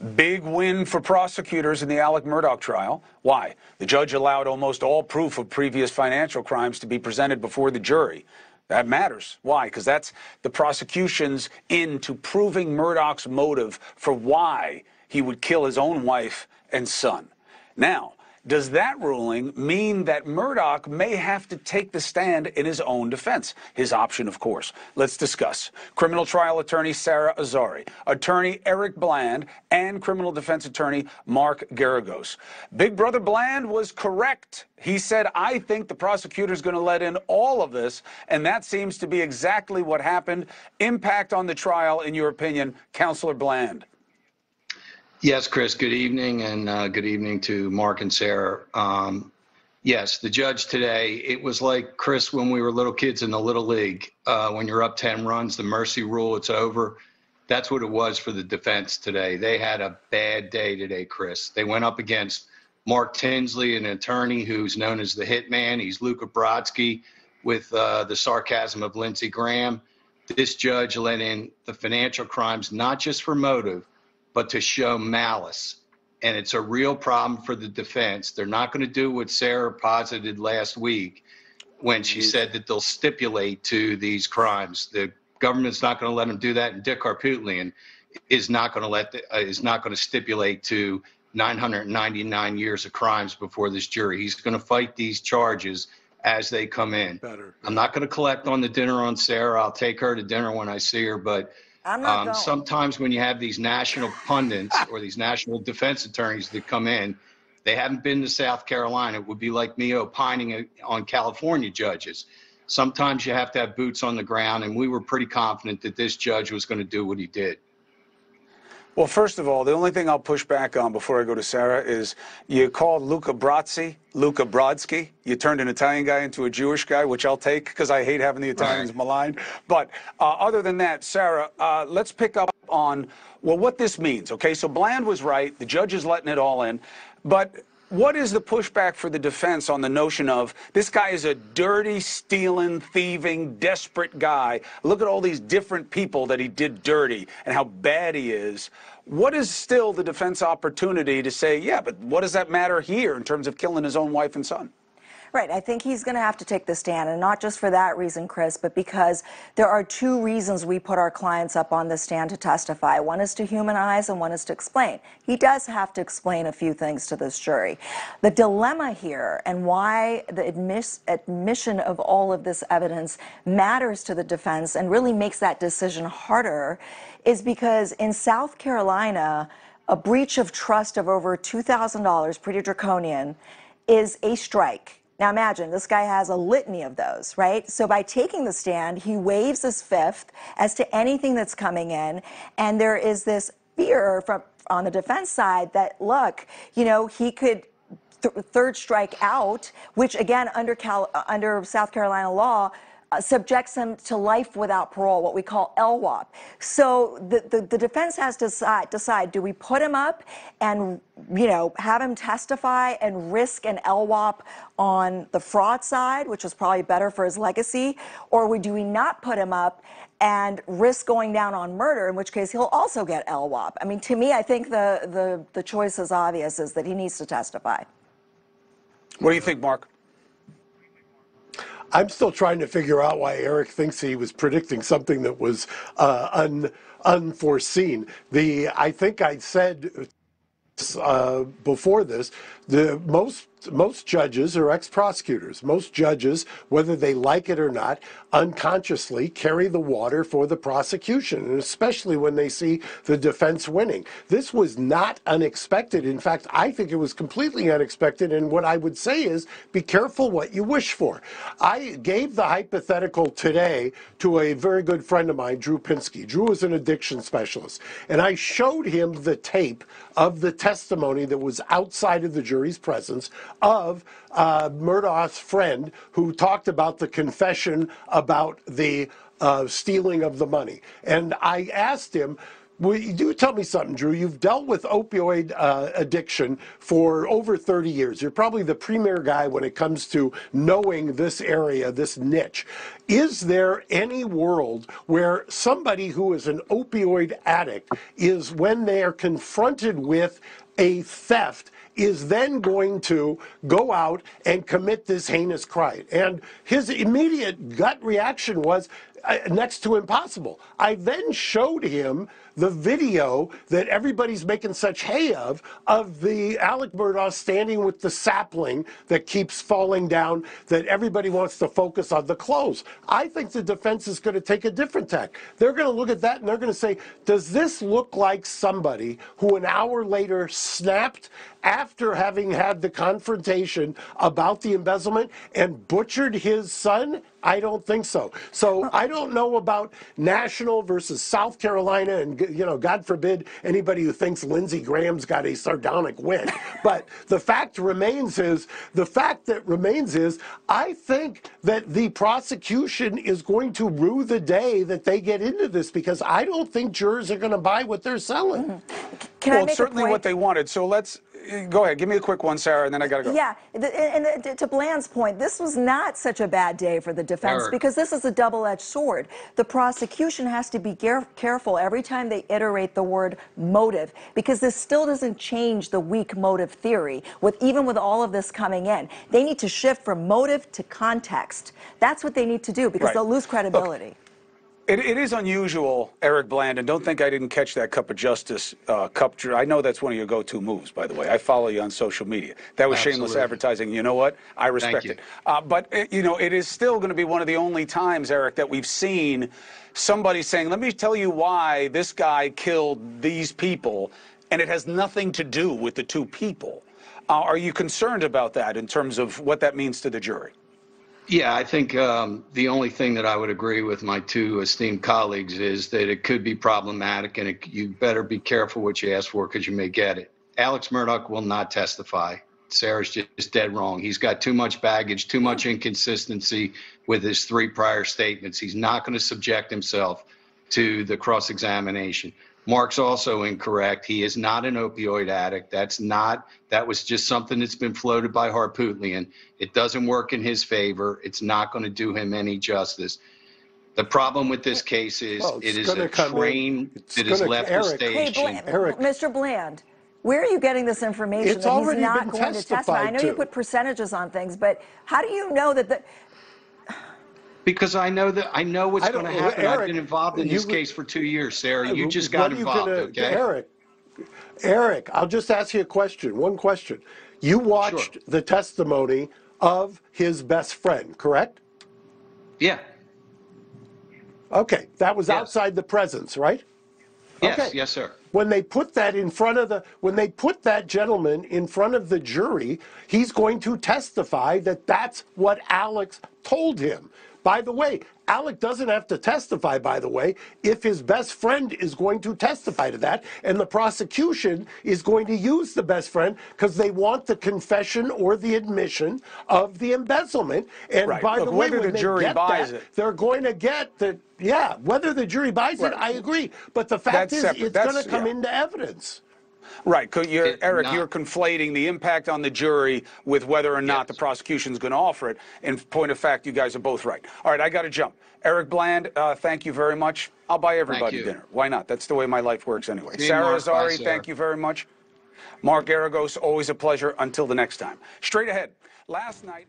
Big win for prosecutors in the Alec Murdaugh trial. Why? The judge allowed almost all proof of previous financial crimes to be presented before the jury. That matters. Why? Because that's the prosecution's into proving Murdaugh's motive for why he would kill his own wife and son. Now, does that ruling mean that Murdaugh may have to take the stand in his own defense? His option, of course. Let's discuss. Criminal trial attorney Sarah Azari, attorney Eric Bland, and criminal defense attorney Mark Garagos. Big Brother Bland was correct. He said, I think the prosecutor's going to let in all of this, and that seems to be exactly what happened. Impact on the trial, in your opinion, Counselor Bland? Yes, Chris, good evening, and good evening to Mark and Sarah. Yes, the judge today, it was like, Chris, when we were little kids in the Little League, when you're up 10 runs, the mercy rule, it's over. That's what it was for the defense today. They had a bad day today, Chris. They went up against Mark Tinsley, an attorney who's known as the Hitman. He's Luka Brodsky with the sarcasm of Lindsey Graham. This judge let in the financial crimes, not just for motive, but to show malice. And it's a real problem for the defense. They're not going to do what Sarah posited last week when she said that they'll stipulate to these crimes. The government's not going to let them do that, and Dick Harpootlian is not going to stipulate to 999 years of crimes before this jury. He's going to fight these charges as they come in. I'm not going to collect on the dinner on Sarah. I'll take her to dinner when I see her, but sometimes when you have these national pundits or these national defense attorneys that come in, they haven't been to South Carolina. It would be like me opining on California judges. Sometimes you have to have boots on the ground, and we were pretty confident that this judge was going to do what he did. Well, first of all, the only thing I'll push back on before I go to Sarah is you called Luka Brodsky. You turned an Italian guy into a Jewish guy, which I'll take because I hate having the Italians maligned. But other than that, Sarah, let's pick up on, well, what this means. Okay, so Bland was right. The judge is letting it all in. But what is the pushback for the defense on the notion of this guy is a dirty, stealing, thieving, desperate guy? Look at all these different people that he did dirty and how bad he is. What is still the defense opportunity to say, yeah, but what does that matter here in terms of killing his own wife and son? Right. I think he's going to have to take the stand, and not just for that reason, Chris, but because there are two reasons we put our clients up on the stand to testify. One is to humanize and one is to explain. He does have to explain a few things to this jury. The dilemma here and why the admission of all of this evidence matters to the defense and really makes that decision harder is because in South Carolina, a breach of trust of over $2,000, pretty draconian, is a strike. Now imagine, this guy has a litany of those, right? So by taking the stand, he waives his fifth as to anything that's coming in, and there is this fear from on the defense side that, look, you know, he could third strike out, which again, under South Carolina law, subjects him to life without parole, what we call LWOP. So the defense has to decide, do we put him up and, you know, have him testify and risk an LWOP on the fraud side, which is probably better for his legacy, or do we not put him up and risk going down on murder, in which case he'll also get LWOP? I mean, to me, I think the choice is obvious, is that he needs to testify. What do you think, Mark? I'm still trying to figure out why Eric thinks he was predicting something that was unforeseen. I think I said before this, most judges are ex-prosecutors. Most judges, whether they like it or not, unconsciously carry the water for the prosecution, and especially when they see the defense winning. This was not unexpected. In fact, I think it was completely unexpected, and what I would say is, be careful what you wish for. I gave the hypothetical today to a very good friend of mine, Drew Pinsky. Drew is an addiction specialist, and I showed him the tape of the testimony that was outside of the jury's presence of Murdaugh's friend, who talked about the confession about the stealing of the money. And I asked him, Well, you do tell me something, Drew. You've dealt with opioid addiction for over 30 years. You're probably the premier guy when it comes to knowing this area, this niche. Is there any world where somebody who is an opioid addict is, when they are confronted with a theft, is then going to go out and commit this heinous crime? And his immediate gut reaction was next to impossible. I then showed him the video that everybody's making such hay of the Alec Murdaugh standing with the sapling that keeps falling down, that everybody wants to focus on the clothes. I think the defense is going to take a different tack. They're going to look at that and they're going to say, does this look like somebody who an hour later snapped after having had the confrontation about the embezzlement and butchered his son? I don't think so. So I don't know about national versus South Carolina, and God forbid anybody who thinks Lindsey Graham's got a sardonic win. But the fact remains is, I think that the prosecution is going to rue the day that they get into this, because I don't think jurors are going to buy what they're selling. Can I make it's certainly a point? what they wanted. So let's go ahead. Give me a quick one, Sarah, and then I got to go. Yeah, and to Bland's point, this was not such a bad day for the defense, because this is a double-edged sword. The prosecution has to be careful every time they iterate the word motive, because this still doesn't change the weak motive theory. Even with all of this coming in, they need to shift from motive to context. That's what they need to do, because they'll lose credibility. Look, it is unusual, Eric Bland, and don't think I didn't catch that Cup of Justice cup. I know that's one of your go-to moves, by the way. I follow you on social media. That was shameless advertising. You know what? I respect it. But, it is still going to be one of the only times, Eric, that we've seen somebody saying, let me tell you why this guy killed these people, and it has nothing to do with the two people. Are you concerned about that in terms of what that means to the jury? Yeah, I think the only thing that I would agree with my two esteemed colleagues is that it could be problematic, and you better be careful what you ask for, because you may get it. Alex Murdaugh will not testify. Sarah's just dead wrong. He's got too much baggage, too much inconsistency with his 3 prior statements. He's not going to subject himself to the cross-examination. Mark's also incorrect. He is not an opioid addict. That was just something that's been floated by Harpootlian. It doesn't work in his favor. It's not going to do him any justice. The problem with this case is it is a train that has left the station. Hey, Mr. Bland, where are you getting this information It's that he's already not been going to testify? I know you put percentages on things, but how do you know that Because I know what's going to happen. I've been involved in this case for 2 years, Sarah. You just got involved, okay? Eric, I'll just ask you a question. One question. You watched the testimony of his best friend, correct? Yeah. Okay, that was outside the presence, right? Yes, okay. Yes, sir. When they put that when they put that gentleman in front of the jury, he's going to testify that that's what Alex told him. By the way, Alec doesn't have to testify, by the way, if his best friend is going to testify to that, and the prosecution is going to use the best friend because they want the confession or the admission of the embezzlement. And by the way, when the jury buys it, they're going to get the, whether the jury buys it, I agree. But the fact is, it's going to come into evidence. Right, Eric, you're conflating the impact on the jury with whether or not the prosecution's going to offer it. In point of fact, you guys are both right. All right, I got to jump. Eric Bland, thank you very much. I'll buy everybody dinner. Why not? That's the way my life works anyway. Sarah Azari, thank you very much. Mark Garagos, always a pleasure. Until the next time. Straight ahead. Last night.